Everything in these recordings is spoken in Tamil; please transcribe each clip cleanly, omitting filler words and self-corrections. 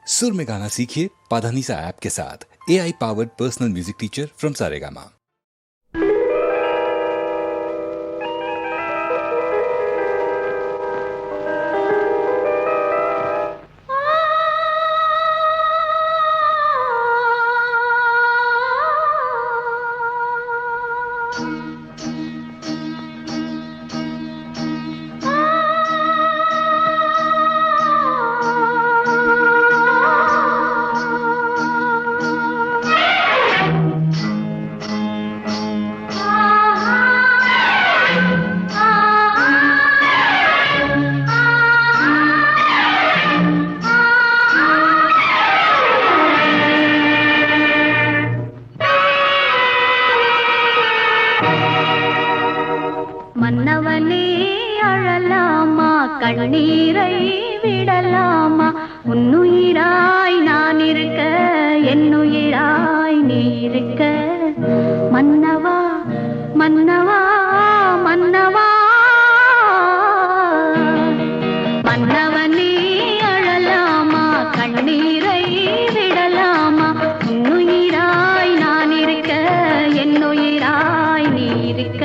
सुर में गाना सीखिए पाधानीसा ऐप के साथ। AI powered personal music teacher from Saregama. மன்னவனே அழலாமா, கண்ணீரை விடலாமா, உன்னுயிராய் நான் இருக்க, என்னுயிராய் நீ இருக்க. மன்னவா மன்னவா மன்னவா, மன்னவனே அழலாமா, கண்ணீரை விடலாமா, உன்னுயிராய் நான் இருக்க, என்னுயிராய் நீ இருக்க.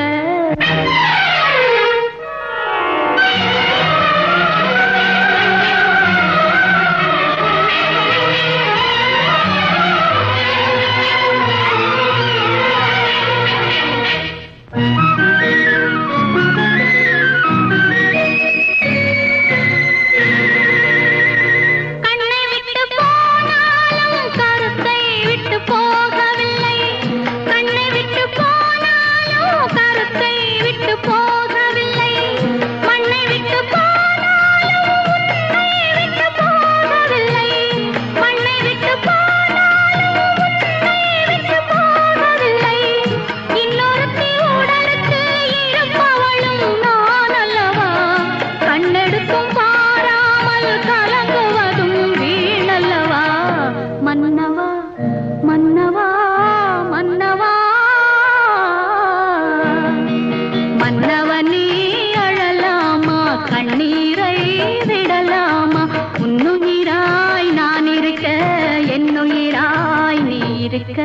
மன்னவா மன்னவா மன்னவா, மன்னவனே அழலாமா, கண்ணீரை விடலாமா, உன்னுயிராய் நான் இருக்க, என்னுயிராய் நீ இருக்க.